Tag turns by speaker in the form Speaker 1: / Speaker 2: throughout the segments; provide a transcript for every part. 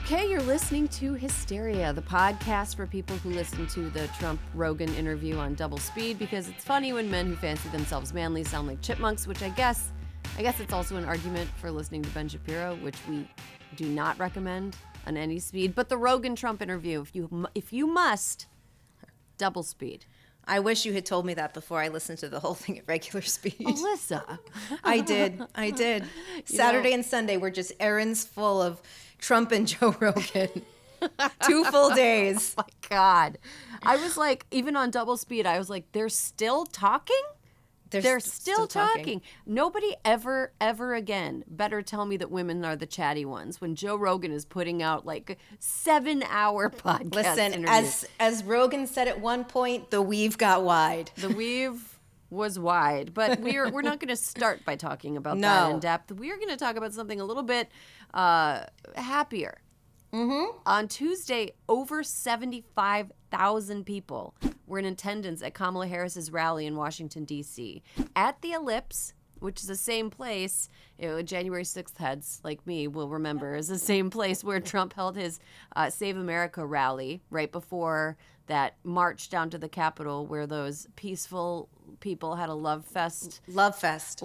Speaker 1: Okay, you're listening to Hysteria, the podcast for people who listen to the Trump-Rogan interview on double speed because it's funny when men who fancy themselves manly sound like chipmunks, which I guess it's also an argument for listening to Ben Shapiro, which we do not recommend on any speed. But the Rogan-Trump interview, if you must, double speed.
Speaker 2: I wish you had told me that before I listened to the whole thing at regular speed.
Speaker 1: Alyssa.
Speaker 2: I did. Saturday and Sunday were just errands full of Trump and Joe Rogan. 2 full days.
Speaker 1: Oh my God. I was like, even on double speed, I was like, they're still talking? They're still talking. Nobody ever again better tell me that women are the chatty ones when Joe Rogan is putting out like 7-hour podcast
Speaker 2: Listen,
Speaker 1: interviews.
Speaker 2: as Rogan said at one point, the weave got wide.
Speaker 1: The weave was wide, but we're not going to start by talking about that in depth. We're going to talk about something a little bit happier. Mm-hmm. On Tuesday, over 75,000 people were in attendance at Kamala Harris's rally in Washington, D.C. At the Ellipse, which is the same place, January 6th heads like me will remember, is the same place where Trump held his Save America rally right before that march down to the Capitol where those peaceful people had a love fest.
Speaker 2: Love fest,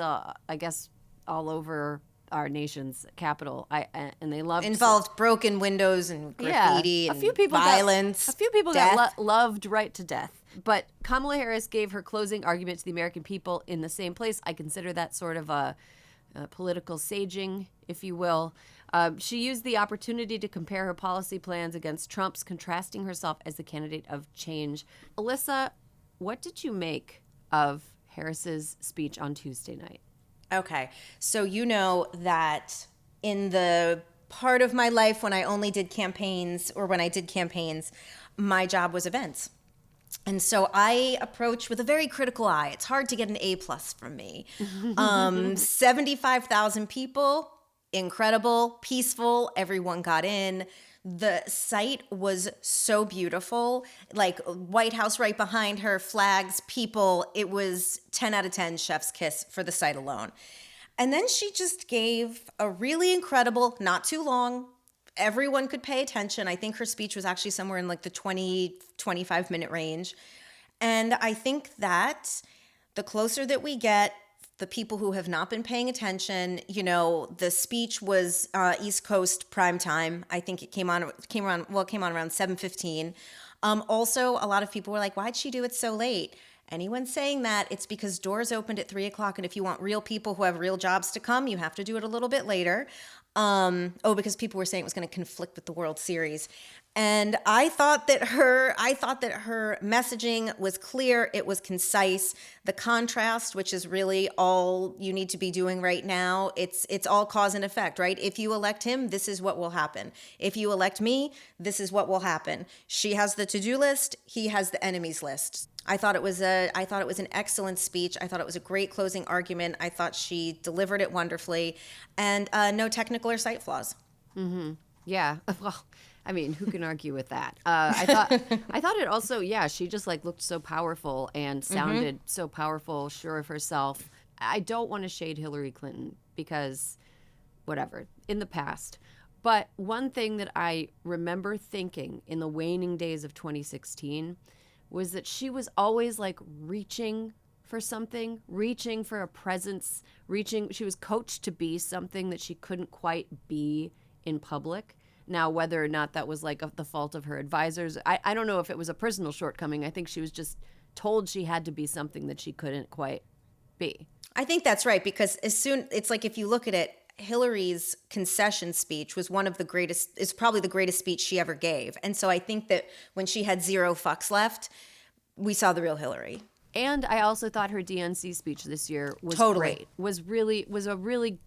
Speaker 1: I guess, all over our nation's capital. And they loved
Speaker 2: involved broken windows and graffiti and violence.
Speaker 1: A few people got loved right to death. But Kamala Harris gave her closing argument to the American people in the same place. I consider that sort of a political saging, if you will. She used the opportunity to compare her policy plans against Trump's, contrasting herself as the candidate of change. Alyssa, what did you make of Harris's speech on Tuesday night?
Speaker 2: Okay, so you know that in the part of my life when I only did campaigns, or when I did campaigns, my job was events. And so I approached with a very critical eye. It's hard to get an A+ from me. 75,000 people, incredible, peaceful, everyone got in. The site was so beautiful, like White House right behind her, flags, people. It was 10 out of 10 chef's kiss for the site alone. And then she just gave a really incredible, not too long, everyone could pay attention. I think her speech was actually somewhere in like the 20, 25 minute range. And I think that the closer that we get, the people who have not been paying attention, the speech was East Coast prime time. I think it came on around 7:15. Also, a lot of people were like, why'd she do it so late? Anyone saying that, it's because doors opened at 3:00. And if you want real people who have real jobs to come, you have to do it a little bit later. Because people were saying it was going to conflict with the World Series. And I thought that her messaging was clear. It was concise. The contrast, which is really all you need to be doing right now, it's all cause and effect, right? If you elect him, this is what will happen. If you elect me, this is what will happen. She has the to-do list. He has the enemies list. I thought it was an excellent speech. I thought it was a great closing argument. I thought she delivered it wonderfully, and no technical or site flaws.
Speaker 1: Mm-hmm. Yeah. Well, I mean, who can argue with that? I thought it also, she just like looked so powerful and sounded so powerful, sure of herself. I don't want to shade Hillary Clinton because whatever, in the past. But one thing that I remember thinking in the waning days of 2016 was that she was always like reaching for something, reaching for a presence, she was coached to be something that she couldn't quite be in public. Now, whether or not that was like the fault of her advisors, I don't know if it was a personal shortcoming. I think she was just told she had to be something that she couldn't quite be.
Speaker 2: I think that's right, because it's like if you look at it, Hillary's concession speech was is probably the greatest speech she ever gave. And so I think that when she had 0 fucks left, we saw the real Hillary.
Speaker 1: And I also thought her DNC speech this year was great.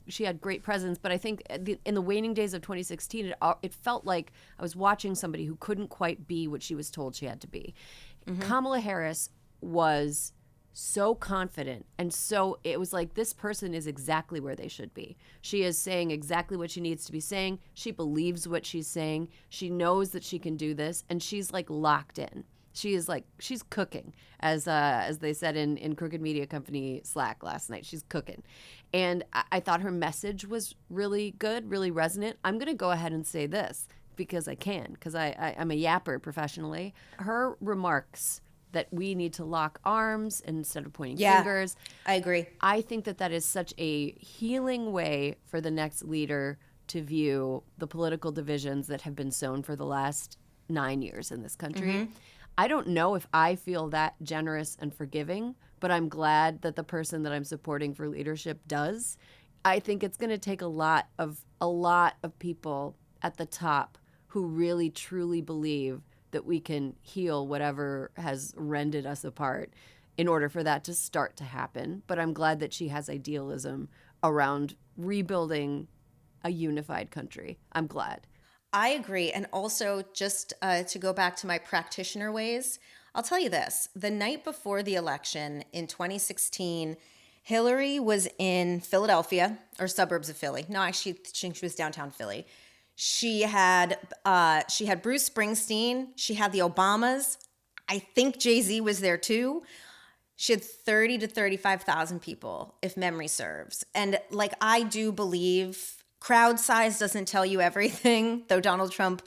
Speaker 1: She had great presence. But I think in the waning days of 2016, it felt like I was watching somebody who couldn't quite be what she was told she had to be. Mm-hmm. Kamala Harris was so confident, and so it was like this person is exactly where they should be. She is saying exactly what she needs to be saying. She believes what she's saying. She knows that she can do this, and she's like locked in. She is like, she's cooking, as they said in Crooked Media Company Slack last night. She's cooking. And I thought her message was really good, really resonant. I'm going to go ahead and say this because I can, because I'm a yapper professionally. Her remarks that we need to lock arms instead of pointing fingers.
Speaker 2: I agree.
Speaker 1: I think that is such a healing way for the next leader to view the political divisions that have been sown for the last 9 years in this country. I don't know if I feel that generous and forgiving, but I'm glad that the person that I'm supporting for leadership does. I think it's going to take a lot of people at the top who really truly believe that we can heal whatever has rended us apart in order for that to start to happen. But I'm glad that she has idealism around rebuilding a unified country. I'm glad.
Speaker 2: I agree. And also, just to go back to my practitioner ways, I'll tell you this. The night before the election in 2016, Hillary was in Philadelphia, or suburbs of Philly. No, actually, she was downtown Philly. She had Bruce Springsteen. She had the Obamas. I think Jay-Z was there too. She had 30 to 35,000 people, if memory serves. And like, I do believe crowd size doesn't tell you everything, though Donald Trump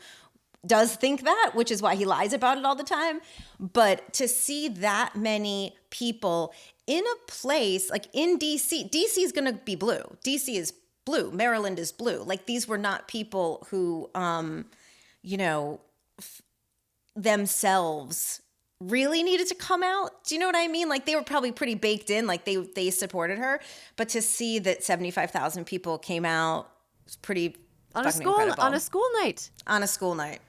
Speaker 2: does think that, which is why he lies about it all the time. But to see that many people in a place like in DC is going to be blue. DC is blue. Maryland is blue. Like, these were not people who, themselves really needed to come out. Do you know what I mean? Like, they were probably pretty baked in, like they supported her. But to see that 75,000 people came out, it's pretty incredible.
Speaker 1: On a school night.
Speaker 2: On a school night.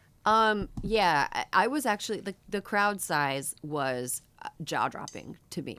Speaker 1: Yeah, I was actually, the crowd size was jaw-dropping to me.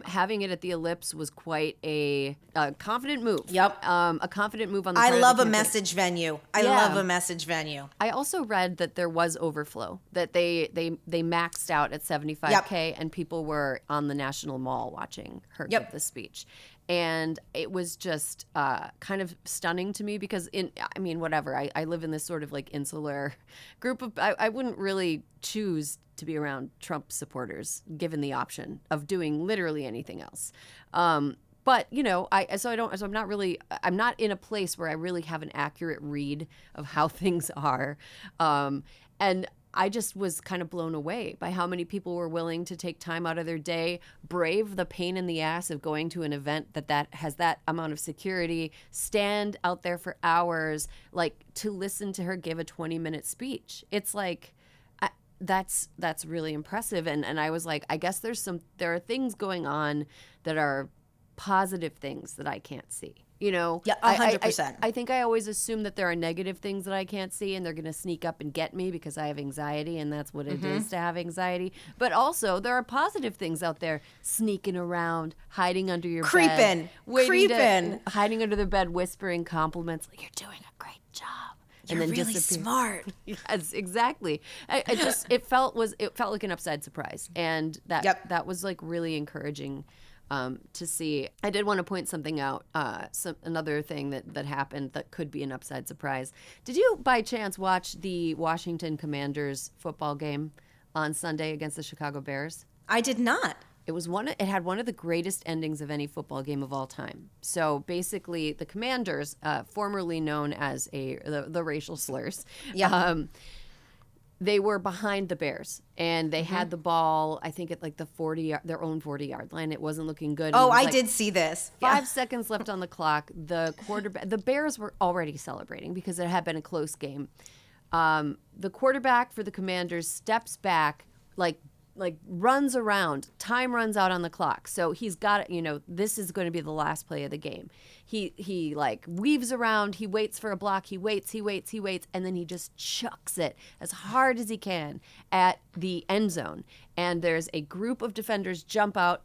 Speaker 1: Having it at the Ellipse was quite a confident move.
Speaker 2: Yep.
Speaker 1: A confident move on the part
Speaker 2: I
Speaker 1: of
Speaker 2: love
Speaker 1: the
Speaker 2: a
Speaker 1: campaign.
Speaker 2: message venue. I love a message venue.
Speaker 1: I also read that there was overflow, that they maxed out at 75K and people were on the National Mall watching her give the speech. And it was just kind of stunning to me because I live in this sort of like insular group of, I wouldn't really choose to be around Trump supporters given the option of doing literally anything else. But I'm not in a place where I really have an accurate read of how things are. And I just was kind of blown away by how many people were willing to take time out of their day, brave the pain in the ass of going to an event that has that amount of security, stand out there for hours, like to listen to her give a 20-minute speech. It's like, that's really impressive. And I was like, I guess there are things going on that are positive things that I can't see. You know,
Speaker 2: 100%.
Speaker 1: I think I always assume that there are negative things that I can't see and they're going to sneak up and get me because I have anxiety and that's what it is to have anxiety. But also there are positive things out there sneaking around, hiding under your bed. Creeping. Hiding under the bed, whispering compliments like, you're doing a great job.
Speaker 2: You're
Speaker 1: and then
Speaker 2: really smart.
Speaker 1: Yes, exactly. It felt like an upside surprise. And that was like really encouraging to see. I did want to point something out, another thing that happened that could be an upside surprise. Did you by chance watch the Washington Commanders football game on Sunday against the Chicago Bears?
Speaker 2: I did not.
Speaker 1: It had one of the greatest endings of any football game of all time. So basically the Commanders, formerly known as the racial slurs, they were behind the Bears, and they had the ball, I think, at like their own 40-yard line. It wasn't looking good.
Speaker 2: Oh, I did see this.
Speaker 1: 5 seconds left on the clock. The Bears were already celebrating because it had been a close game. The quarterback for the Commanders steps back, like runs around. Time runs out on the clock. So he's got it, this is going to be the last play of the game. He like weaves around, he waits for a block, he waits, and then he just chucks it as hard as he can at the end zone. And there's a group of defenders jump up,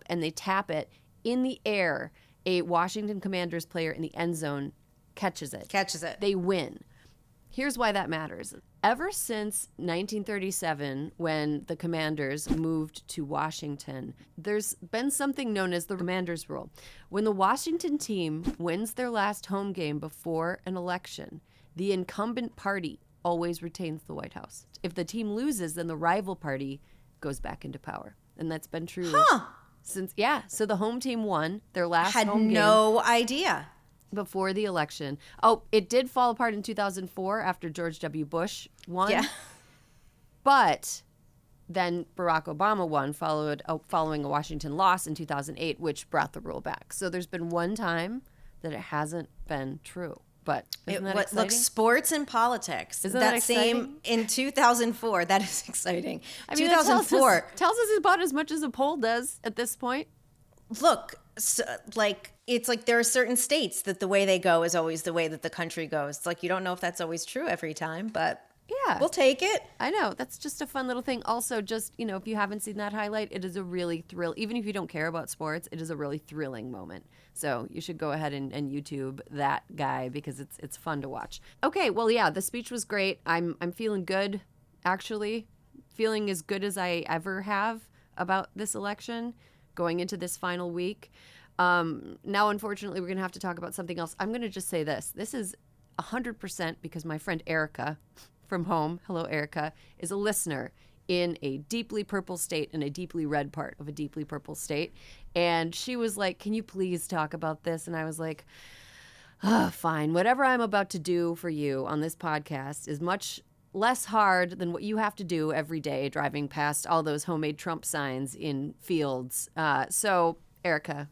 Speaker 1: and they tap it in the air. A Washington Commanders player in the end zone catches it. They win. Here's why that matters. Ever since 1937, when the Commanders moved to Washington, there's been something known as the Commanders rule. When the Washington team wins their last home game before an election, the incumbent party always retains the White House. If the team loses, then the rival party goes back into power. And that's been true since, so the home team won their last home game.
Speaker 2: Had no idea.
Speaker 1: Before the election. Oh, it did fall apart in 2004 after George W. Bush won.
Speaker 2: Yeah.
Speaker 1: But then Barack Obama won, following a Washington loss in 2008, which brought the rule back. So there's been one time that it hasn't been true. But isn't that exciting?
Speaker 2: Look, sports and politics.
Speaker 1: Isn't that exciting?
Speaker 2: Same in 2004. That is exciting.
Speaker 1: I mean,
Speaker 2: 2004
Speaker 1: tells us about as much as a poll does at this point.
Speaker 2: Look, so, it's like there are certain states that the way they go is always the way that the country goes. It's like you don't know if that's always true every time, but
Speaker 1: yeah,
Speaker 2: we'll take it.
Speaker 1: I know. That's just a fun little thing. Also, just, if you haven't seen that highlight, it is a really even if you don't care about sports, it is a really thrilling moment. So you should go ahead and YouTube that guy because it's fun to watch. Okay, well, yeah, the speech was great. I'm feeling good, actually. Feeling as good as I ever have about this election going into this final week. Now, unfortunately, we're going to have to talk about something else. I'm going to just say this. This is 100% because my friend Erica from home, hello, Erica, is a listener in a deeply purple state and a deeply red part of a deeply purple state. And she was like, can you please talk about this? And I was like, fine. Whatever I'm about to do for you on this podcast is much less hard than what you have to do every day driving past all those homemade Trump signs in fields. So, Erica,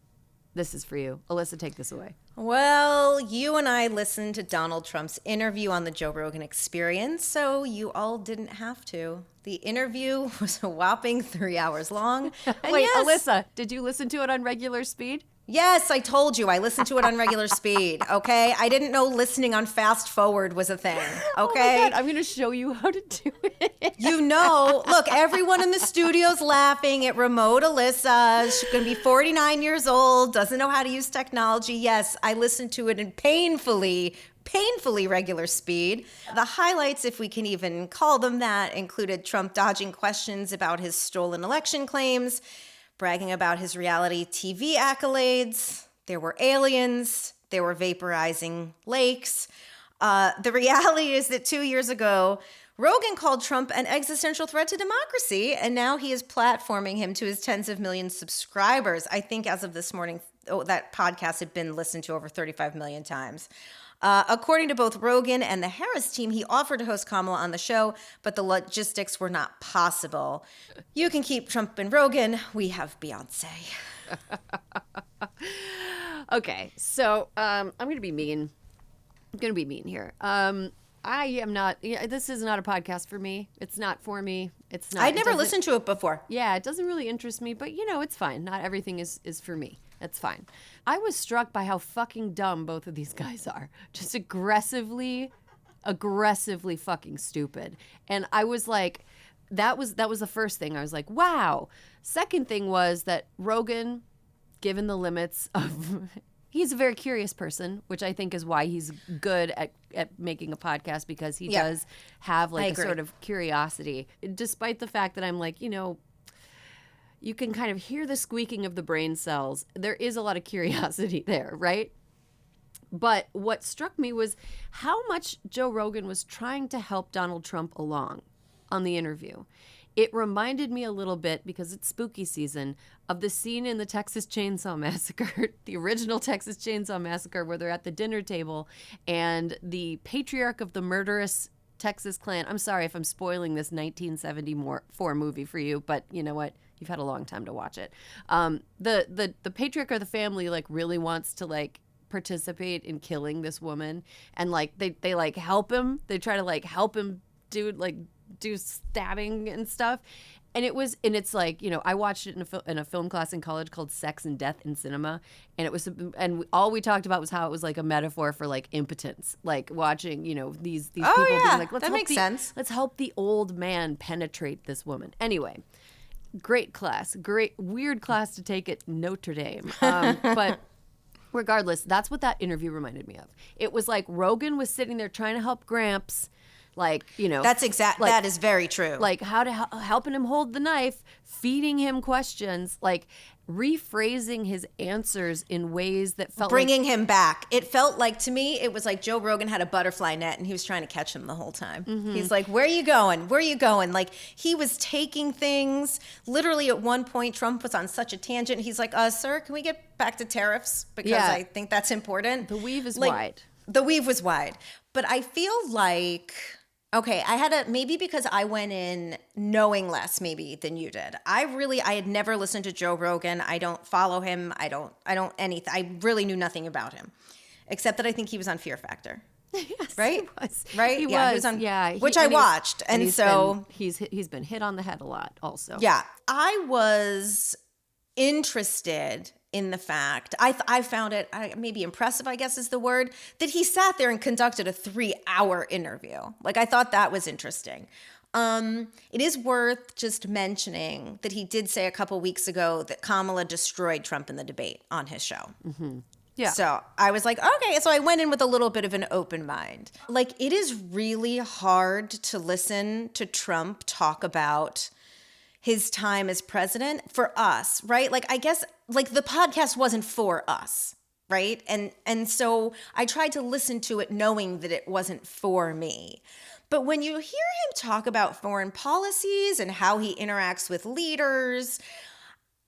Speaker 1: this is for you. Alyssa, take this away.
Speaker 2: Well, you and I listened to Donald Trump's interview on the Joe Rogan Experience, so you all didn't have to. The interview was a whopping 3 hours long.
Speaker 1: Wait, Alyssa, did you listen to it on regular speed?
Speaker 2: Yes, I told you. I listened to it on regular speed, okay? I didn't know listening on fast forward was a thing, okay?
Speaker 1: Oh my God, I'm going to show you how to do it.
Speaker 2: Look, everyone in the studio's laughing at remote Alyssa. She's going to be 49 years old, doesn't know how to use technology. Yes, I listened to it in painfully regular speed. The highlights, if we can even call them that, included Trump dodging questions about his stolen election claims, bragging about his reality TV accolades. There were aliens. There were vaporizing lakes. The reality is that 2 years ago, Rogan called Trump an existential threat to democracy, and now he is platforming him to his tens of millions of subscribers. I think as of this morning, that podcast had been listened to over 35 million times. According to both Rogan and the Harris team, he offered to host Kamala on the show, but the logistics were not possible. You can keep Trump and Rogan. We have Beyonce.
Speaker 1: Okay, so I'm going to be mean. I'm going to be mean here. I am not, this is not a podcast for me. It's not for me. It's not.
Speaker 2: I'd never listened to it before.
Speaker 1: Yeah, it doesn't really interest me, but it's fine. Not everything is for me. That's fine. I was struck by how fucking dumb both of these guys are. Just aggressively fucking stupid. And I was like, that was the first thing. I was like, wow. Second thing was that Rogan, given the limits of, he's a very curious person, which I think is why he's good at making a podcast, because he does have like a sort of curiosity, despite the fact that I'm like, you can kind of hear the squeaking of the brain cells. There is a lot of curiosity there, right? But what struck me was how much Joe Rogan was trying to help Donald Trump along on the interview. It reminded me a little bit, because it's spooky season, of the scene in the Texas Chainsaw Massacre, the original Texas Chainsaw Massacre, where they're at the dinner table and the patriarch of the murderous Texas clan. I'm sorry if I'm spoiling this 1974 movie for you, but you know what? You've had a long time to watch it. The patriarch of the family really wants to participate in killing this woman, and they help him. They try to help him do stabbing and stuff. And it's I watched it in a film class in college called Sex and Death in Cinema, and all we talked about was how it was a metaphor for impotence, watching these people being let's
Speaker 2: that makes sense.
Speaker 1: Let's help the old man penetrate this woman. Anyway, great weird class to take at Notre Dame, but regardless, that's what that interview reminded me of. It was like Rogan was sitting there trying to help Gramps, Like,
Speaker 2: That's that is very true.
Speaker 1: Like helping him hold the knife, feeding him questions, like rephrasing his answers in ways that felt
Speaker 2: bringing him back. It felt like, to me, it was like Joe Rogan had a butterfly net and he was trying to catch him the whole time. He's like, where are you going? Where are you going? Like, he was taking things. Literally at one point, Trump was on such a tangent. He's like, sir, can we get back to tariffs? Because I think that's important.
Speaker 1: The weave is wide.
Speaker 2: The weave was wide. But I feel like, okay, maybe because I went in knowing less maybe than you did. I had never listened to Joe Rogan. I don't follow him. I really knew nothing about him, except that I think he was on Fear Factor.
Speaker 1: Yes,
Speaker 2: right?
Speaker 1: He was.
Speaker 2: Right?
Speaker 1: He
Speaker 2: was
Speaker 1: on,
Speaker 2: which I watched. And so
Speaker 1: he's been hit on the head a lot also.
Speaker 2: Yeah. I was interested in the fact, I found it maybe impressive, I guess is the word, that he sat there and conducted a 3-hour interview. Like, I thought that was interesting. It is worth just mentioning that he did say a couple weeks ago that Kamala destroyed Trump in the debate on his show.
Speaker 1: Mm-hmm. Yeah.
Speaker 2: So I was like, okay. So I went in with a little bit of an open mind. Like, it is really hard to listen to Trump talk about his time as president for us, right? Like, I guess, like, the podcast wasn't for us, right? And so I tried to listen to it knowing that it wasn't for me. But when you hear him talk about foreign policies and how he interacts with leaders,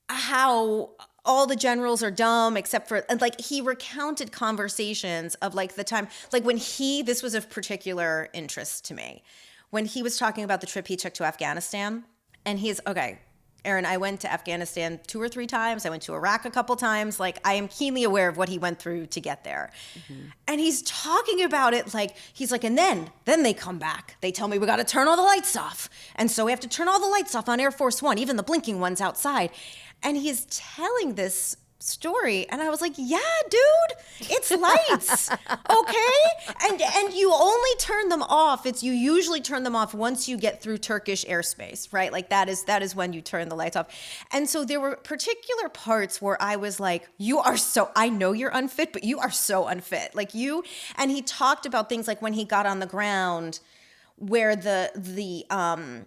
Speaker 2: how all the generals are dumb except for, like, he recounted conversations of, like, the time, like, when this was of particular interest to me, when he was talking about the trip he took to Afghanistan. And okay, Erin, I went to Afghanistan 2 or 3 times. I went to Iraq a couple times. Like, I am keenly aware of what he went through to get there. Mm-hmm. And he's talking about it like, he's like, and then they come back. They tell me we got to turn all the lights off. And so we have to turn all the lights off on Air Force One, even the blinking ones outside. And he's telling this story, and I was like, yeah, dude, it's lights. Okay? And you only turn them off. You usually turn them off once you get through Turkish airspace, right? Like, that is when you turn the lights off. And so there were particular parts where I was like, I know you're unfit, but you are so unfit. Like, and he talked about things like when he got on the ground where the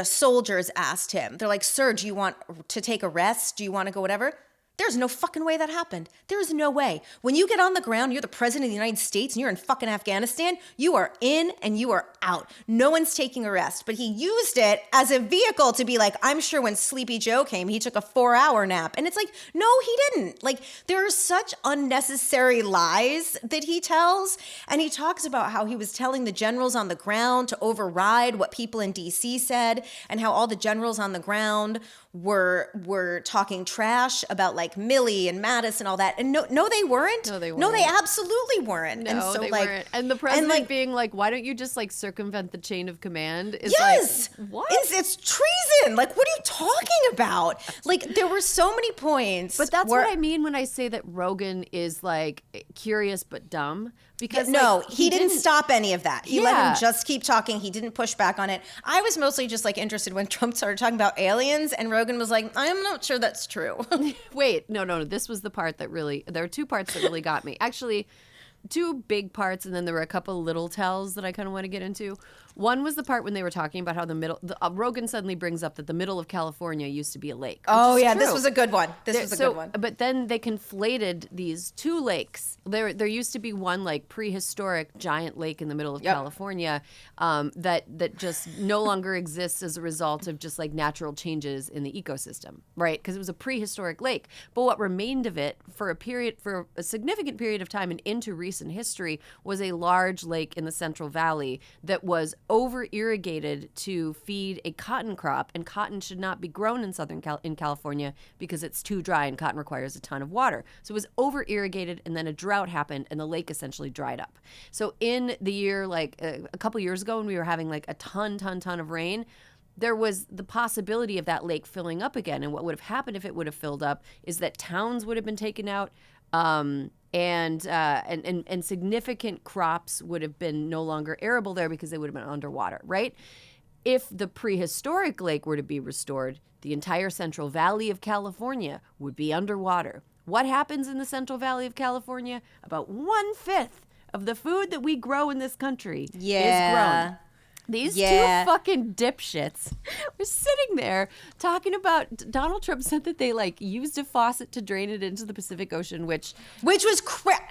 Speaker 2: soldiers asked him, they're like, sir, do you want to take a rest? Do you want to go whatever? There's no fucking way that happened. There is no way. When you get on the ground, you're the president of the United States and you're in fucking Afghanistan, you are in and you are out. No one's taking a rest. But he used it as a vehicle to be like, I'm sure when Sleepy Joe came, he took a 4-hour nap. And it's like, no, he didn't. Like, there are such unnecessary lies that he tells. And he talks about how he was telling the generals on the ground to override what people in DC said, and how all the generals on the ground were talking trash about, like, Milley and Mattis and all that. And no, they weren't.
Speaker 1: No, they weren't.
Speaker 2: No, they absolutely weren't.
Speaker 1: No,
Speaker 2: and so,
Speaker 1: they
Speaker 2: like,
Speaker 1: weren't. And the president being like, why don't you just, like, circumvent the chain of command? Is
Speaker 2: yes.
Speaker 1: Like, what?
Speaker 2: It's treason. Like, what are you talking about? Like, there were so many points.
Speaker 1: But that's what I mean when I say that Rogan is, like, curious but dumb. Because
Speaker 2: no,
Speaker 1: like,
Speaker 2: he didn't stop any of that. He let him just keep talking. He didn't push back on it. I was mostly just, like, interested when Trump started talking about aliens, and Rogan was like, I'm not sure that's true.
Speaker 1: Wait, no. This was the part that really, there are 2 parts that really got me. Actually, 2 big parts, and then there were a couple little tells that I kind of want to get into. One was the part when they were talking about how Rogan suddenly brings up that the middle of California used to be a lake.
Speaker 2: Oh, yeah, this was a good one. This was a good one.
Speaker 1: But then they conflated these 2 lakes. There used to be one, like, prehistoric giant lake in the middle of California that just no longer exists as a result of just, like, natural changes in the ecosystem, right? Because it was a prehistoric lake. But what remained of it for a significant period of time and into recent history was a large lake in the Central Valley that was over irrigated to feed a cotton crop, and cotton should not be grown in in California because it's too dry and cotton requires a ton of water. So it was over irrigated, and then a drought happened and the lake essentially dried up. So in the year, like a couple years ago, when we were having like a ton of rain, there was the possibility of that lake filling up again. And what would have happened if it would have filled up is that towns would have been taken out, and significant crops would have been no longer arable there because they would have been underwater, right? If the prehistoric lake were to be restored, the entire Central Valley of California would be underwater. What happens in the Central Valley of California? About 1/5 of the food that we grow in this country is grown. These two
Speaker 2: Yeah.
Speaker 1: fucking dipshits were sitting there talking about Donald Trump said that they like used a faucet to drain it into the Pacific Ocean, which
Speaker 2: was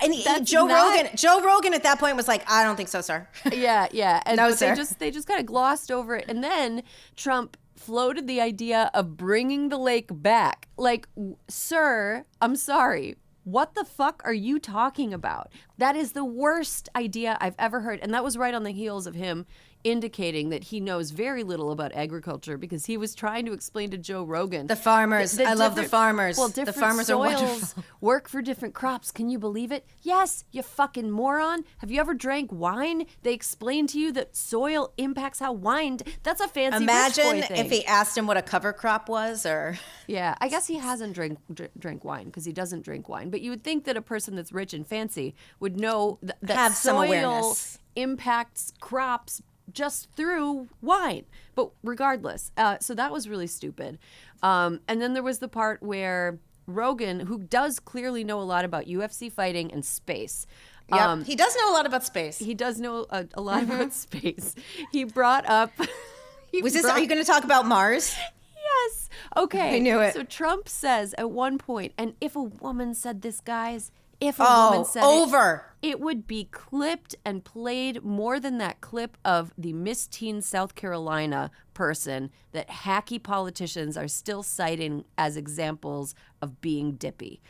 Speaker 2: and
Speaker 1: That's
Speaker 2: Joe
Speaker 1: not-
Speaker 2: Joe Rogan at that point was like, I don't think so, sir.
Speaker 1: yeah, and
Speaker 2: No,
Speaker 1: but
Speaker 2: sir.
Speaker 1: they just kind of glossed over it, and then Trump floated the idea of bringing the lake back. Like, sir, I'm sorry. What the fuck are you talking about? That is the worst idea I've ever heard. And that was right on the heels of him indicating that he knows very little about agriculture because he was trying to explain to Joe Rogan.
Speaker 2: The farmers. I love the
Speaker 1: different-
Speaker 2: farmers.
Speaker 1: Well,
Speaker 2: The
Speaker 1: different
Speaker 2: farmers are
Speaker 1: soils
Speaker 2: wonderful.
Speaker 1: work for different crops. Can you believe it? Yes, you fucking moron. Have you ever drank wine? They explain to you that soil impacts how wine. That's a fancy
Speaker 2: Imagine
Speaker 1: rich boy thing.
Speaker 2: if he asked him what a cover crop was, or
Speaker 1: Yeah, I guess he hasn't drank wine because he doesn't drink wine. But you would think that a person that's rich and fancy would know that
Speaker 2: Have some
Speaker 1: soil
Speaker 2: awareness.
Speaker 1: impacts crops just through wine. But regardless, so that was really stupid. And then there was the part where Rogan, who does clearly know a lot about UFC fighting and space.
Speaker 2: he does know a lot about space.
Speaker 1: He does know a lot about space. He brought up.
Speaker 2: Are you going to talk about Mars?
Speaker 1: Yes. Okay.
Speaker 2: I knew it.
Speaker 1: So Trump says at one point, and if a woman said this, guys, if a
Speaker 2: Oh,
Speaker 1: woman said
Speaker 2: over.
Speaker 1: it would be clipped and played more than that clip of the Miss Teen South Carolina person that hacky politicians are still citing as examples of being dippy.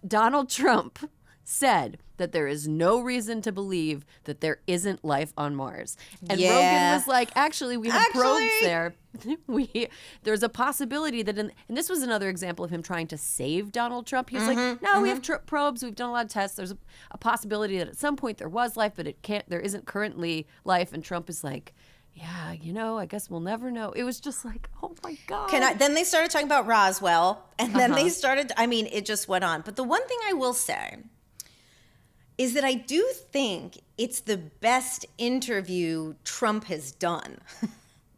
Speaker 1: Donald Trump said that there is no reason to believe that there isn't life on Mars. And
Speaker 2: Yeah.
Speaker 1: Rogan was like, actually, we have probes
Speaker 2: Actually.
Speaker 1: there. There's a possibility that, and this was another example of him trying to save Donald Trump. He was like, no, we have probes. We've done a lot of tests. There's a possibility that at some point there was life, but there isn't currently life. And Trump is like, yeah, I guess we'll never know. It was just like, oh my God.
Speaker 2: Then they started talking about Roswell, and then they started, it just went on. But the one thing I will say is that I do think it's the best interview Trump has done.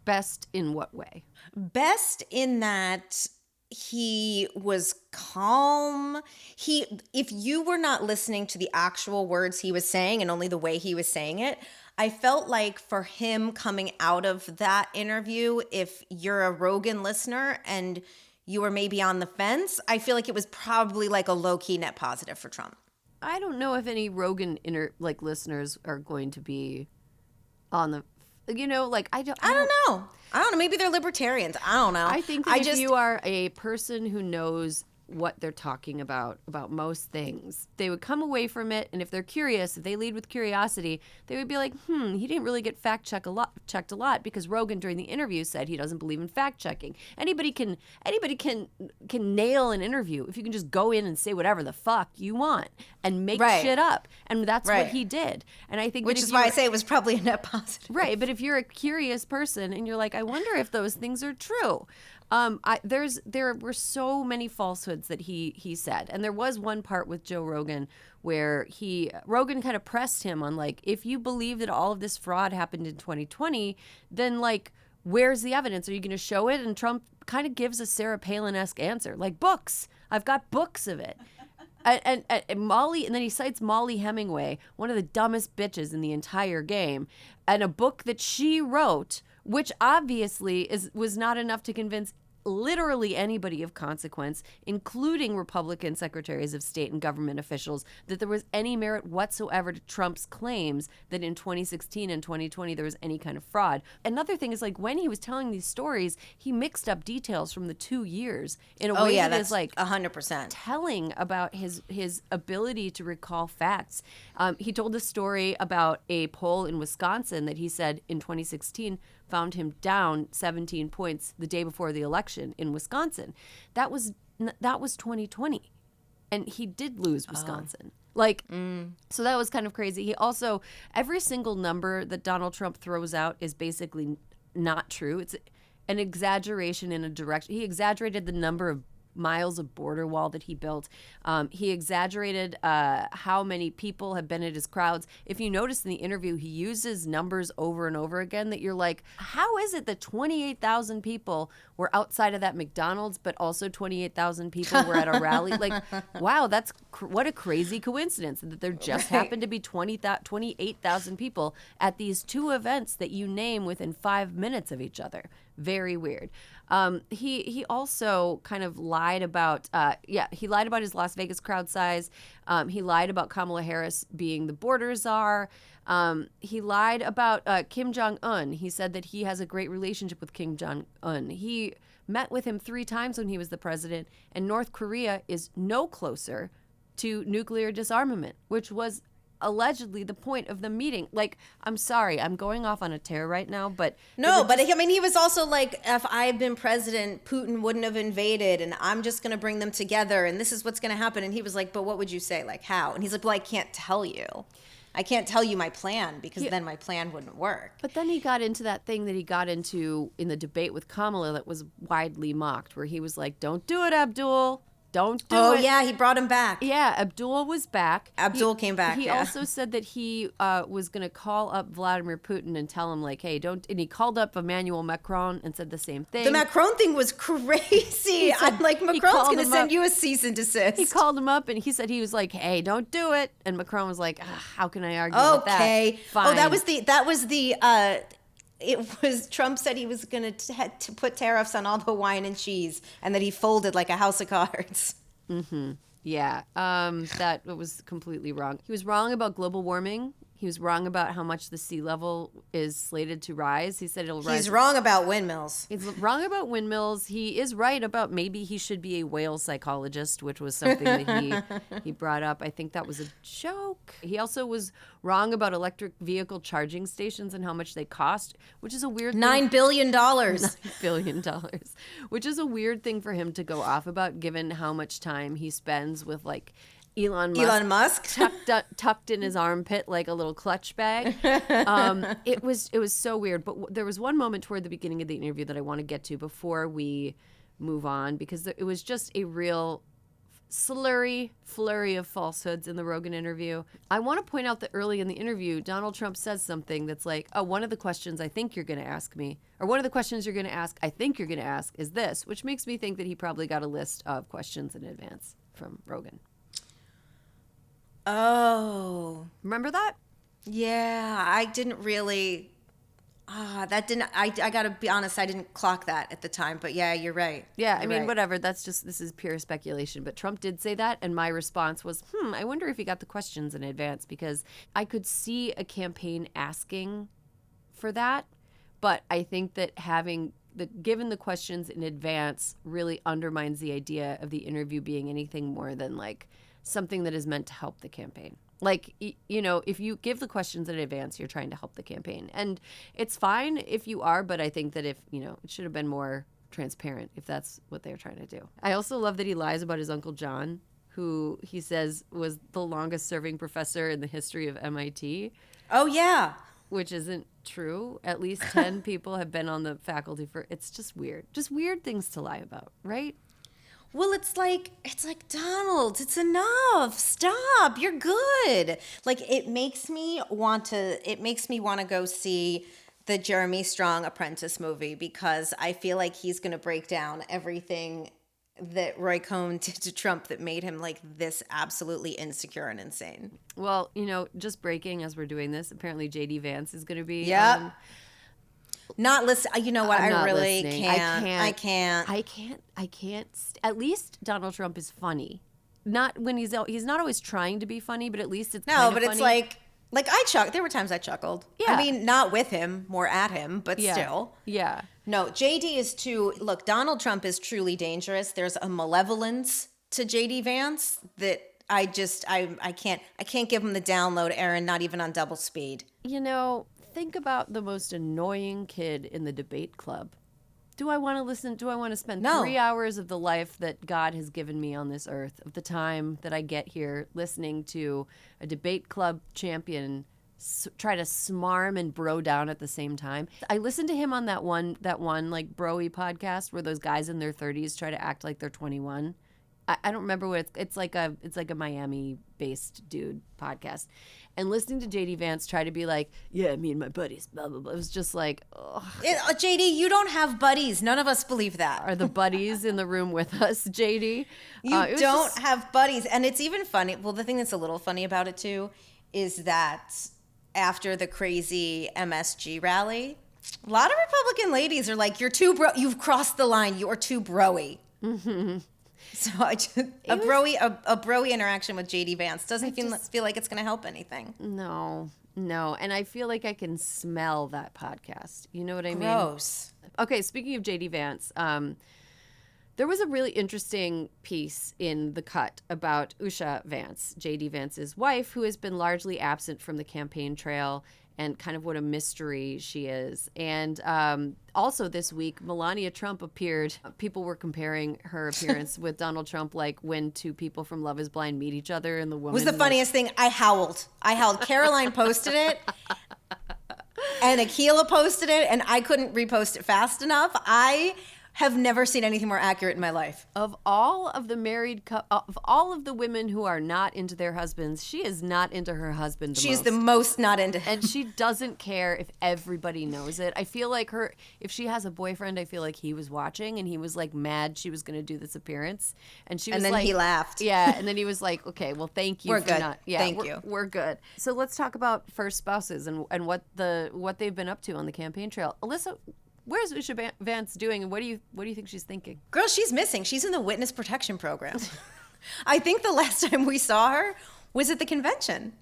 Speaker 1: Best in what way?
Speaker 2: Best in that he was calm. If you were not listening to the actual words he was saying and only the way he was saying it, I felt like for him coming out of that interview, if you're a Rogan listener and you were maybe on the fence, I feel like it was probably like a low-key net positive for Trump.
Speaker 1: I don't know if any Rogan listeners are going to be on the, I don't
Speaker 2: know. Maybe they're libertarians. I don't know.
Speaker 1: I think that if you are a person who knows what they're talking about most things, they would come away from it, and if they're curious, if they lead with curiosity, they would be like, he didn't really get checked a lot because Rogan during the interview said he doesn't believe in fact checking. Anybody can nail an interview if you can just go in and say whatever the fuck you want and make shit up, and that's what he did. And I think
Speaker 2: which is why I say it was probably a net positive.
Speaker 1: Right, but if you're a curious person and you're like, I wonder if those things are true. There were so many falsehoods that he said, and there was one part with Joe Rogan where Rogan kind of pressed him on like, if you believe that all of this fraud happened in 2020, then like, where's the evidence? Are you going to show it? And Trump kind of gives a Sarah Palin-esque answer, like books. I've got books of it. And Molly, and then he cites Molly Hemingway, one of the dumbest bitches in the entire game, and a book that she wrote, which obviously was not enough to convince literally anybody of consequence, including Republican secretaries of state and government officials, that there was any merit whatsoever to Trump's claims that in 2016 and 2020 there was any kind of fraud. Another thing is, like, when he was telling these stories, he mixed up details from the 2 years in a way that is like
Speaker 2: 100%
Speaker 1: telling about his ability to recall facts. He told a story about a poll in Wisconsin that he said in 2016 found him down 17 points the day before the election in Wisconsin. That was 2020, and he did lose Wisconsin. So that was kind of crazy. He also, every single number that Donald Trump throws out is basically not true. It's an exaggeration in a direction. He exaggerated the number of miles of border wall that he built. He exaggerated how many people have been at his crowds. If you notice in the interview, he uses numbers over and over again that you're like, how is it that 28,000 people were outside of that McDonald's, but also 28,000 people were at a rally? Like, wow, that's what a crazy coincidence that there just happened to be 28,000 people at these two events that you name within 5 minutes of each other. Very weird. He also kind of lied about he lied about his Las Vegas crowd size. He lied about Kamala Harris being the border czar. He lied about Kim Jong-un. He said that he has a great relationship with Kim Jong-un. He met with him 3 times when he was the president, and North Korea is no closer to nuclear disarmament, which was allegedly the point of the meeting. Like, I'm sorry, I'm going off on a tear right now, but
Speaker 2: I mean, he was also like, if I had been president, Putin wouldn't have invaded, and I'm just going to bring them together, and this is what's going to happen. And he was like, but what would you say? Like, how? And he's like, well, I can't tell you. I can't tell you my plan because then my plan wouldn't work.
Speaker 1: But then he got into that thing that he got into in the debate with Kamala that was widely mocked, where he was like, don't do it, Abdul. Don't do it.
Speaker 2: Oh, yeah, he brought him back.
Speaker 1: Yeah, Abdul was back.
Speaker 2: Abdul came back,
Speaker 1: He also said that he was going to call up Vladimir Putin and tell him, like, hey, don't... And he called up Emmanuel Macron and said the same thing.
Speaker 2: The Macron thing was crazy. I'm like, Macron's going to send you a cease and desist.
Speaker 1: He called him up and he said he was like, hey, don't do it. And Macron was like, how can I argue with that?
Speaker 2: Okay.
Speaker 1: Fine.
Speaker 2: Oh, that was the it was Trump said he was going to put tariffs on all the wine and cheese, and that he folded like a house of cards.
Speaker 1: Mm-hmm. Yeah. That was completely wrong. He was wrong about global warming. He was wrong about how much the sea level is slated to rise. He said it'll rise.
Speaker 2: He's wrong about windmills.
Speaker 1: He's wrong about windmills. He is right about maybe he should be a whale psychologist, which was something that he brought up. I think that was a joke. He also was wrong about electric vehicle charging stations and how much they cost, which is a weird
Speaker 2: $9 billion.
Speaker 1: $9 billion, which is a weird thing for him to go off about, given how much time he spends with like Elon Musk tucked in his armpit like a little clutch bag. It was so weird. But there was one moment toward the beginning of the interview that I want to get to before we move on, because it was just a real flurry of falsehoods in the Rogan interview. I want to point out that early in the interview, Donald Trump says something that's like, oh, one of the questions I think you're going to ask me, or one of the questions you're going to ask, I think you're going to ask, is this, which makes me think that he probably got a list of questions in advance from Rogan.
Speaker 2: Oh.
Speaker 1: Remember that?
Speaker 2: Yeah, I didn't really... I gotta be honest, I didn't clock that at the time, but yeah, you're right.
Speaker 1: Yeah,
Speaker 2: you're
Speaker 1: I mean,
Speaker 2: right.
Speaker 1: whatever, this is pure speculation, but Trump did say that, and my response was, I wonder if he got the questions in advance, because I could see a campaign asking for that, but I think that given the questions in advance really undermines the idea of the interview being anything more than like something that is meant to help the campaign. Like, you know, if you give the questions in advance, you're trying to help the campaign. And it's fine if you are, but I think that if, you know, it should have been more transparent if that's what they're trying to do. I also love that he lies about his Uncle John, who he says was the longest serving professor in the history of MIT.
Speaker 2: Oh, yeah.
Speaker 1: Which isn't true. At least 10 people have been on the faculty it's just weird. Just weird things to lie about, right?
Speaker 2: Well, it's like, Donald, it's enough. Stop. You're good. Like, it makes me want to go see the Jeremy Strong Apprentice movie, because I feel like he's going to break down everything that Roy Cohn did to Trump that made him like this absolutely insecure and insane.
Speaker 1: Well, you know, just breaking as we're doing this, apparently JD Vance is going to be
Speaker 2: Yep. Not listen. You know what?
Speaker 1: I'm
Speaker 2: I really
Speaker 1: listening.
Speaker 2: can't.
Speaker 1: I can't. At least Donald Trump is funny. Not when he's not always trying to be funny, but at least it's kind of
Speaker 2: but
Speaker 1: funny.
Speaker 2: It's like I chuckled. There were times I chuckled.
Speaker 1: Yeah.
Speaker 2: I mean, not with him, more at him, but still.
Speaker 1: Yeah.
Speaker 2: No, JD is look, Donald Trump is truly dangerous. There's a malevolence to JD Vance that I can't give him the download, Erin, not even on double speed.
Speaker 1: You know, think about the most annoying kid in the debate club. Do I want to listen? Do I want to spend 3 hours of the life that God has given me on this earth, of the time that I get here, listening to a debate club champion try to smarm and bro down at the same time. I listened to him on that one like broy podcast where those guys in their 30s try to act like they're 21. I don't remember what it's like a Miami based dude podcast. And listening to JD Vance try to be like, yeah, me and my buddies, blah blah blah. It was just like,
Speaker 2: JD, you don't have buddies. None of us believe that.
Speaker 1: Are the buddies in the room with us, JD?
Speaker 2: You don't have buddies. And it's even funny. Well, the thing that's a little funny about it too is that after the crazy MSG rally, a lot of Republican ladies are like, you're too you've crossed the line. You are too broy. Mm-hmm. So a broy interaction with JD Vance doesn't feel like it's going to help anything.
Speaker 1: No. And I feel like I can smell that podcast. You know what I mean?
Speaker 2: Gross.
Speaker 1: Okay, speaking of JD Vance, there was a really interesting piece in The Cut about Usha Vance, JD Vance's wife, who has been largely absent from the campaign trail and kind of what a mystery she is. And also this week, Melania Trump appeared. People were comparing her appearance with Donald Trump, like when two people from Love is Blind meet each other and the woman...
Speaker 2: It was the funniest thing. I howled. Caroline posted it. And Akilah posted it, and I couldn't repost it fast enough. I have never seen anything more accurate in my life.
Speaker 1: Of all of the of all of the women who are not into their husbands, she is not into her husband.
Speaker 2: She's the most not into him.
Speaker 1: And she doesn't care if everybody knows it. I feel like if she has a boyfriend, I feel like he was watching and he was like mad she was going to do this appearance. And she was
Speaker 2: like, and then he laughed.
Speaker 1: Yeah. And then he was like, okay, well, thank you.
Speaker 2: We're good.
Speaker 1: Thank you. We're good. So let's talk about first spouses and what they've been up to on the campaign trail. Alyssa, where's Usha Vance doing, and what do you think she's thinking?
Speaker 2: Girl, she's missing. She's in the witness protection program. I think the last time we saw her was at the convention.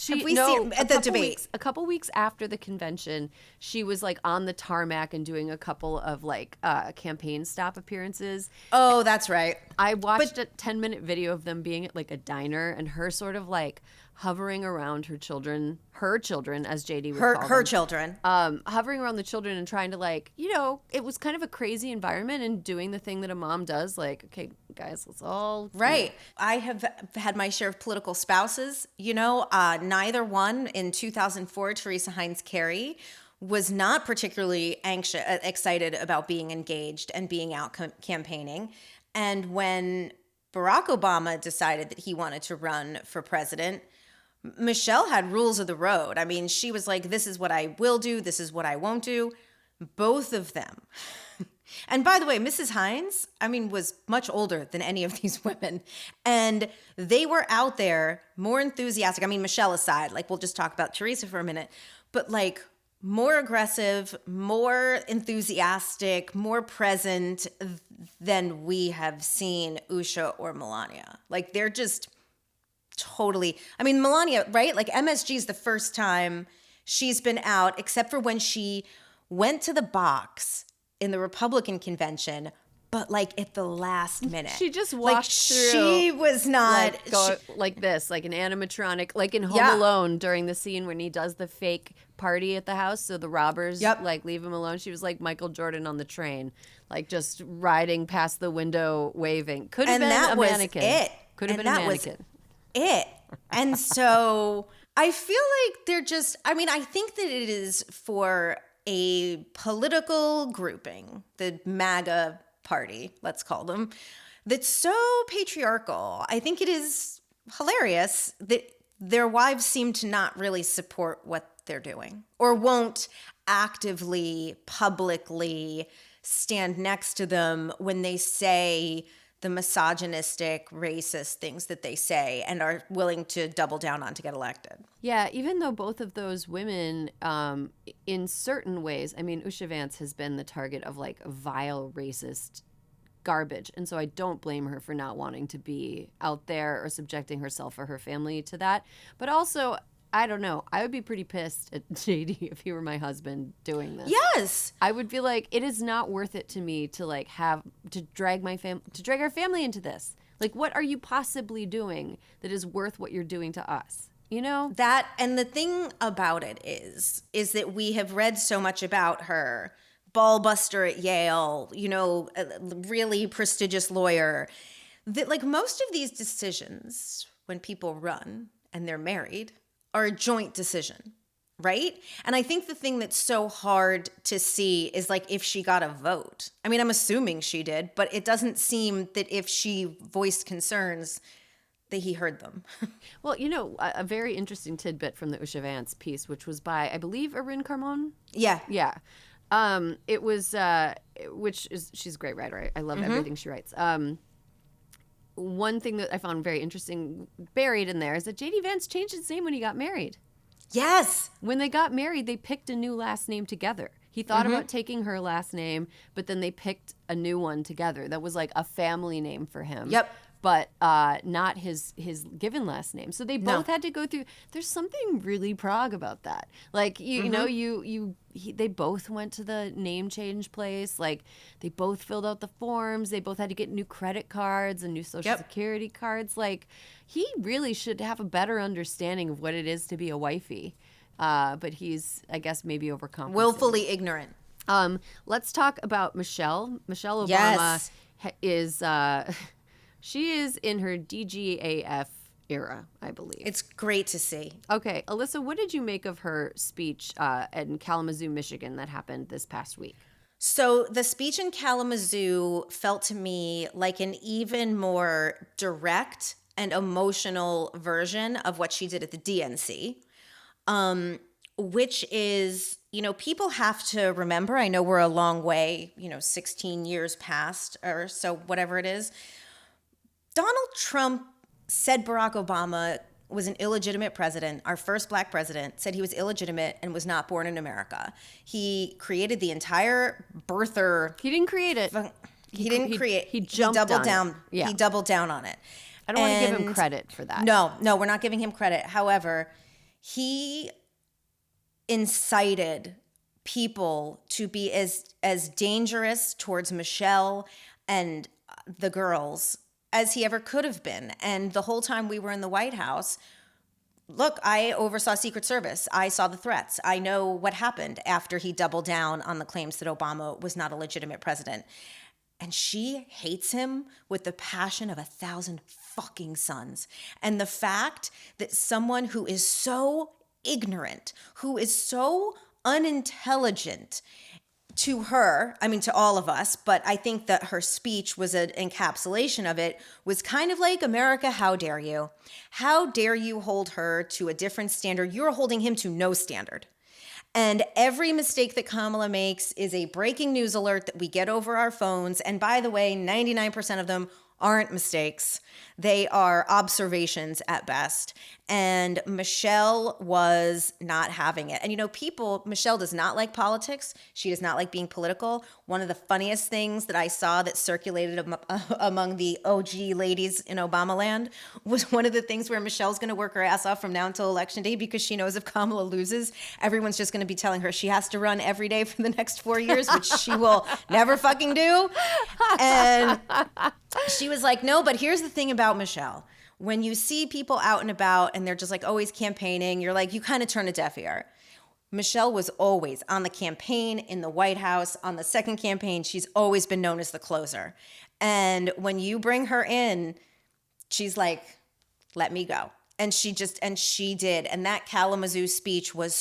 Speaker 2: Debate.
Speaker 1: A couple weeks after the convention, she was like on the tarmac and doing a couple of like campaign stop appearances.
Speaker 2: Oh, that's right.
Speaker 1: I watched a 10-minute video of them being at like a diner and her sort of like hovering around her children, as JD would call them.
Speaker 2: Her children.
Speaker 1: Hovering around the children and trying to like, it was kind of a crazy environment and doing the thing that a mom does. Like, okay, guys, let's all.
Speaker 2: Right. I have had my share of political spouses. Neither one in 2004, Teresa Heinz Kerry was not particularly excited about being engaged and being out campaigning. And when Barack Obama decided that he wanted to run for president, Michelle had rules of the road. I mean, she was like, this is what I will do. This is what I won't do. Both of them. And by the way, Mrs. Heinz, was much older than any of these women. And they were out there more enthusiastic. Michelle aside, like we'll just talk about Teresa for a minute, but like more aggressive, more enthusiastic, more present than we have seen Usha or Melania. Like they're just totally, Melania, right? Like MSG is the first time she's been out, except for when she went to the box in the Republican convention, but like at the last minute.
Speaker 1: She just walked through.
Speaker 2: She was not
Speaker 1: like this, like an animatronic, like in Home Alone during the scene when he does the fake party at the house, so the robbers like leave him alone. She was like Michael Jordan on the train, like just riding past the window waving. Could have been a mannequin. Could have been a mannequin.
Speaker 2: It. And so I feel like they're just, I think that it is for a political grouping, the MAGA party, let's call them, that's so patriarchal. I think it is hilarious that their wives seem to not really support what they're doing or won't actively, publicly stand next to them when they say the misogynistic, racist things that they say and are willing to double down on to get elected.
Speaker 1: Yeah, even though both of those women, in certain ways, Usha Vance has been the target of like vile racist garbage. And so I don't blame her for not wanting to be out there or subjecting herself or her family to that. But also, I don't know. I would be pretty pissed at JD if he were my husband doing this.
Speaker 2: Yes.
Speaker 1: I would be like, it is not worth it to me to like drag our family into this. Like, what are you possibly doing that is worth what you're doing to us?
Speaker 2: That, and the thing about it is that we have read so much about her, ball buster at Yale, a really prestigious lawyer, that like most of these decisions when people run and they're married are a joint decision, right? And I think the thing that's so hard to see is like if she got a vote. I mean, I'm assuming she did, but it doesn't seem that if she voiced concerns that he heard them.
Speaker 1: Well, you know, a very interesting tidbit from the Usha Vance piece, which was by, I believe, Erin Carmon.
Speaker 2: Yeah.
Speaker 1: Yeah. It was, she's a great writer. I love everything she writes. One thing that I found very interesting buried in there is that JD Vance changed his name when he got married.
Speaker 2: Yes.
Speaker 1: When they got married, they picked a new last name together. He thought about taking her last name, but then they picked a new one together. That was like a family name for him.
Speaker 2: Yep.
Speaker 1: But not his given last name. So they both had to go through. There's something really Prague about that. Like you know, they both went to the name change place. Like they both filled out the forms. They both had to get new credit cards and new social security cards. Like he really should have a better understanding of what it is to be a wifey. But he's, I guess, maybe overcompensating.
Speaker 2: Willfully ignorant.
Speaker 1: Let's talk about Michelle. Michelle Obama
Speaker 2: Yes.
Speaker 1: is. She is in her DGAF era, I believe.
Speaker 2: It's great to see.
Speaker 1: Okay, Alyssa, what did you make of her speech in Kalamazoo, Michigan that happened this past week?
Speaker 2: So the speech in Kalamazoo felt to me like an even more direct and emotional version of what she did at the DNC, which is, you know, people have to remember, I know we're a long way, 16 years past or so, whatever it is. Donald Trump said Barack Obama was an illegitimate president. Our first black president said he was illegitimate and was not born in America. He created the entire birther.
Speaker 1: He didn't create it.
Speaker 2: He didn't create.
Speaker 1: He doubled
Speaker 2: down.
Speaker 1: Yeah.
Speaker 2: He doubled down on it.
Speaker 1: I don't want to give him credit for that.
Speaker 2: No, we're not giving him credit. However, he incited people to be as dangerous towards Michelle and the girls as he ever could have been. And the whole time we were in the White House, look, I oversaw Secret Service. I saw the threats. I know what happened after he doubled down on the claims that Obama was not a legitimate president. And she hates him with the passion of 1,000 fucking suns. And the fact that someone who is so ignorant, who is so unintelligent, to her, I mean, to all of us, but I think that her speech was an encapsulation of it, was kind of like, America, how dare you? How dare you hold her to a different standard? You're holding him to no standard. And every mistake that Kamala makes is a breaking news alert that we get over our phones. And by the way, 99% of them aren't mistakes. They are observations at best. And Michelle was not having it. And Michelle does not like politics. She does not like being political. One of the funniest things that I saw that circulated among the OG ladies in Obama land was one of the things where Michelle's going to work her ass off from now until Election Day because she knows if Kamala loses, everyone's just going to be telling her she has to run every day for the next 4 years, which she will never fucking do. And she was like, no, but here's the thing about Michelle. When you see people out and about and they're just like always campaigning, you're like, you kind of turn a deaf ear. Michelle was always on the campaign, in the White House, on the second campaign. She's always been known as the closer. And when you bring her in, she's like, let me go. And she did. And that Kalamazoo speech was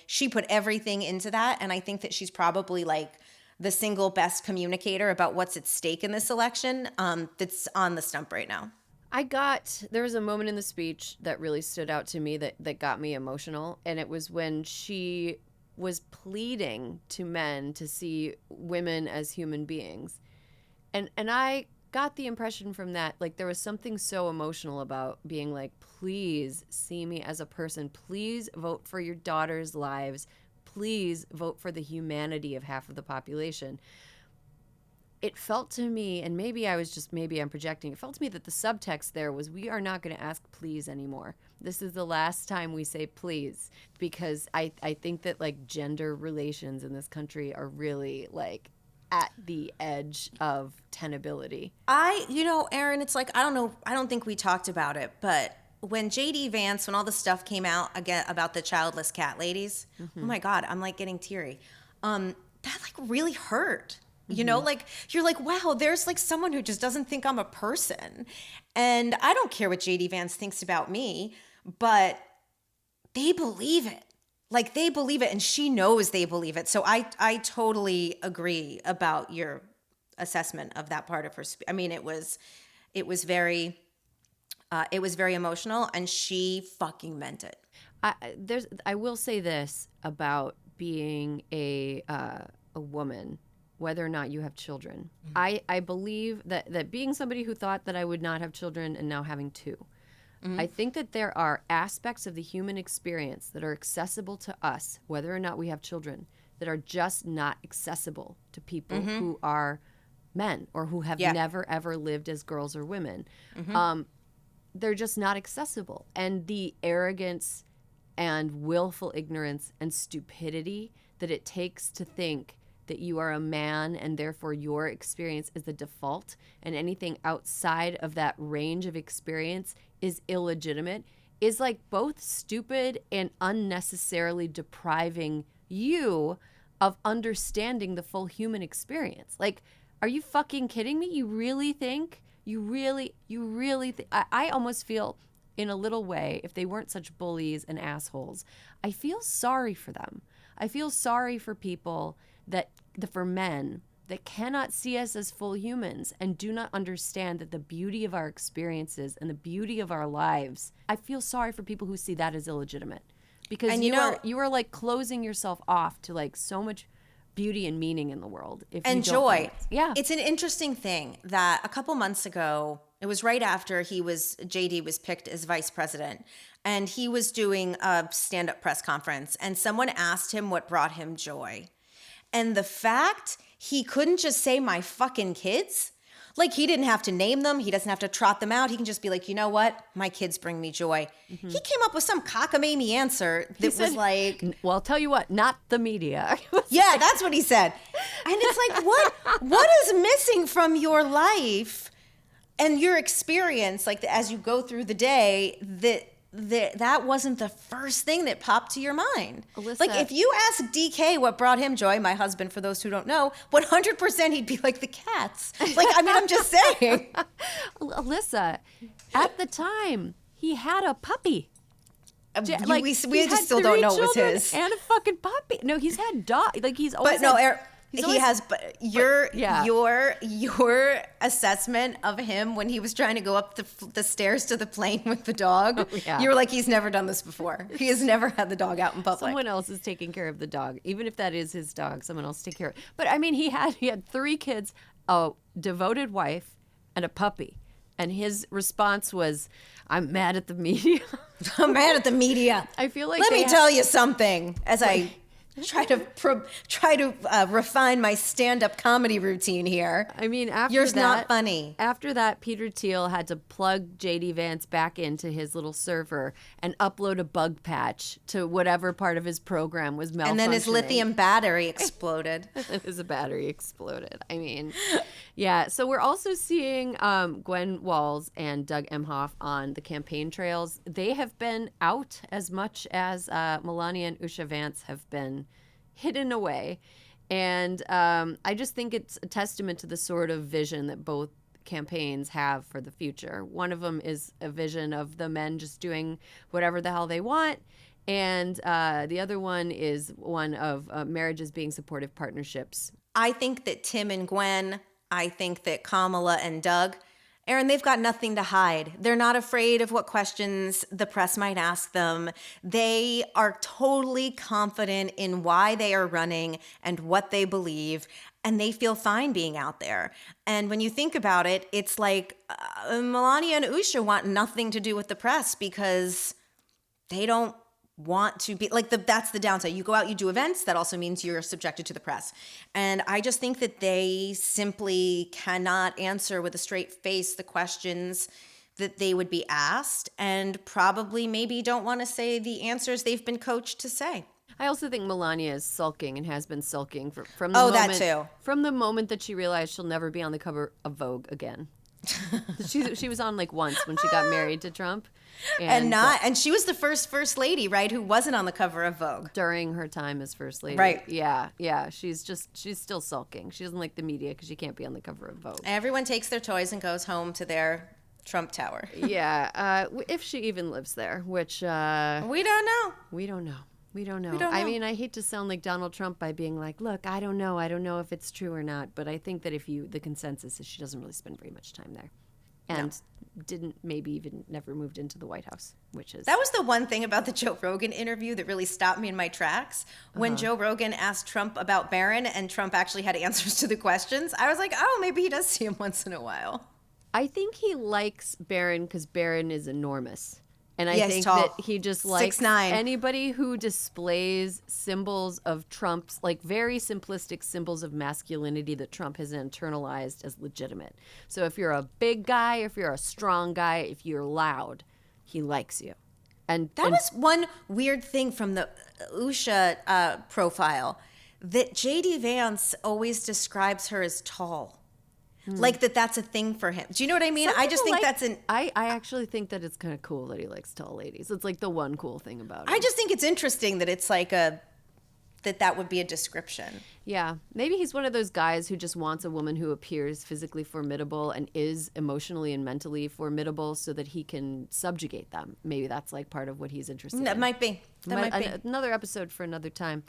Speaker 2: she put everything into that. And I think that she's probably like the single best communicator about what's at stake in this election that's on the stump right now.
Speaker 1: There was a moment in the speech that really stood out to me that got me emotional. And it was when she was pleading to men to see women as human beings. And I got the impression from that, like there was something so emotional about being like, please see me as a person. Please vote for your daughters' lives. Please vote for the humanity of half of the population. It felt to me, and maybe I'm projecting, it felt to me that the subtext there was, we are not going to ask please anymore. This is the last time we say please, because I think that like gender relations in this country are really like at the edge of tenability.
Speaker 2: Erin, it's like, I don't think we talked about it, but when JD Vance, when all the stuff came out again about the childless cat ladies, oh my God, I'm like getting teary. That like really hurt. Like you're like, wow, there's like someone who just doesn't think I'm a person. And I don't care what JD Vance thinks about me, but they believe it. Like, they believe it, and she knows they believe it. So I totally agree about your assessment of that part of her. I mean, it was very emotional, and she fucking meant it.
Speaker 1: I will say this about being a woman, whether or not you have children. I believe that being somebody who thought that I would not have children and now having two, I think that there are aspects of the human experience that are accessible to us, whether or not we have children, that are just not accessible to people who are men or who have never, ever lived as girls or women. They're just not accessible. And the arrogance and willful ignorance and stupidity that it takes to think that you are a man and therefore your experience is the default and anything outside of that range of experience is illegitimate is like both stupid and unnecessarily depriving you of understanding the full human experience. Like, are you fucking kidding me? You really think? You really think? I almost feel, in a little way, if they weren't such bullies and assholes, I feel sorry for them. I feel sorry for people for men that cannot see us as full humans and do not understand that the beauty of our experiences and the beauty of our lives. I feel sorry for people who see that as illegitimate, because you are like closing yourself off to like so much beauty and meaning in the world.
Speaker 2: And joy. Yeah. It's an interesting thing that a couple months ago, it was right after JD was picked as vice president, and he was doing a stand-up press conference, and someone asked him what brought him joy. And the fact he couldn't just say my fucking kids, like he didn't have to name them. He doesn't have to trot them out. He can just be like, you know what? My kids bring me joy. He came up with some cockamamie answer that was like,
Speaker 1: well, I'll tell you what, not the media.
Speaker 2: Yeah, that's what he said. And it's like, what is missing from your life and your experience, like as you go through the day, that wasn't the first thing that popped to your mind.
Speaker 1: Alyssa,
Speaker 2: like if you ask DK what brought him joy, my husband, for those who don't know, 100% he'd be like the cats. Like, I mean, I'm just saying.
Speaker 1: Alyssa, at the time, he had a puppy.
Speaker 2: We just still don't know it was his.
Speaker 1: And a fucking puppy. No, he's had dog. Like he's always.
Speaker 2: But no, he has. But your assessment of him when he was trying to go up the stairs to the plane with the dog, you were like, he's never done this before. He has never had the dog out in public.
Speaker 1: Someone else is taking care of the dog, even if that is his dog. Someone else take care of it. But I mean, he had 3 kids, a devoted wife, and a puppy. And his response was, "I'm mad at the media."
Speaker 2: I'm mad at the media.
Speaker 1: I feel like
Speaker 2: let me tell you something as I try to refine my stand-up comedy routine here.
Speaker 1: I mean,
Speaker 2: yours not funny.
Speaker 1: After that, Peter Thiel had to plug JD Vance back into his little server and upload a bug patch to whatever part of his program was malfunctioning.
Speaker 2: And then his lithium battery exploded.
Speaker 1: His battery exploded. I mean, yeah. So we're also seeing Gwen Walls and Doug Emhoff on the campaign trails. They have been out as much as Melania and Usha Vance have been hidden away. And I just think it's a testament to the sort of vision that both campaigns have for the future. One of them is a vision of the men just doing whatever the hell they want. And the other one is one of marriages being supportive partnerships.
Speaker 2: I think that Tim and Gwen, I think that Kamala and Doug, Erin, they've got nothing to hide. They're not afraid of what questions the press might ask them. They are totally confident in why they are running and what they believe, and they feel fine being out there. And when you think about it, it's like Melania and Usha want nothing to do with the press because they don't want to be like that's the downside. You go out, you do events, that also means you're subjected to the press. And I just think that they simply cannot answer with a straight face the questions that they would be asked, and probably maybe don't want to say the answers they've been coached to say.
Speaker 1: I also think Melania is sulking and has been sulking from the moment,
Speaker 2: that too.
Speaker 1: From the moment that she realized she'll never be on the cover of Vogue again. She was on like once when she got married to Trump.
Speaker 2: And she was the first lady, right, who wasn't on the cover of Vogue
Speaker 1: during her time as first lady.
Speaker 2: Right.
Speaker 1: Yeah. She's still sulking. She doesn't like the media because she can't be on the cover of Vogue.
Speaker 2: Everyone takes their toys and goes home to their Trump Tower.
Speaker 1: Yeah, if she even lives there, which
Speaker 2: We don't know.
Speaker 1: we don't know. We don't know.
Speaker 2: We don't
Speaker 1: I
Speaker 2: know.
Speaker 1: mean, I hate to sound like Donald Trump by being like, look, I don't know. I don't know if it's true or not. But I think that the consensus is she doesn't really spend very much time there. And didn't maybe even never moved into the White House, which is.
Speaker 2: That was the one thing about the Joe Rogan interview that really stopped me in my tracks. When Joe Rogan asked Trump about Barron and Trump actually had answers to the questions, I was like, oh, maybe he does see him once in a while.
Speaker 1: I think he likes Barron because Barron is enormous. And I
Speaker 2: Yeah, he's
Speaker 1: think
Speaker 2: tall.
Speaker 1: that he just likes
Speaker 2: 6'9".
Speaker 1: anybody who displays symbols of Trump's, like very simplistic symbols of masculinity that Trump has internalized as legitimate. So if you're a big guy, if you're a strong guy, if you're loud, he likes you. And
Speaker 2: That was one weird thing from the Usha profile, that JD Vance always describes her as tall. Like that's a thing for him. Do you know what I mean?
Speaker 1: Some
Speaker 2: I just
Speaker 1: people
Speaker 2: think
Speaker 1: like-
Speaker 2: that's an...
Speaker 1: I actually think that it's kind of cool that he likes tall ladies. It's like the one cool thing about it.
Speaker 2: I just think it's interesting that it's like that would be a description.
Speaker 1: Yeah, maybe he's one of those guys who just wants a woman who appears physically formidable and is emotionally and mentally formidable so that he can subjugate them. Maybe that's like part of what he's interested
Speaker 2: That
Speaker 1: in.
Speaker 2: might be. That might be.
Speaker 1: Another episode for another time.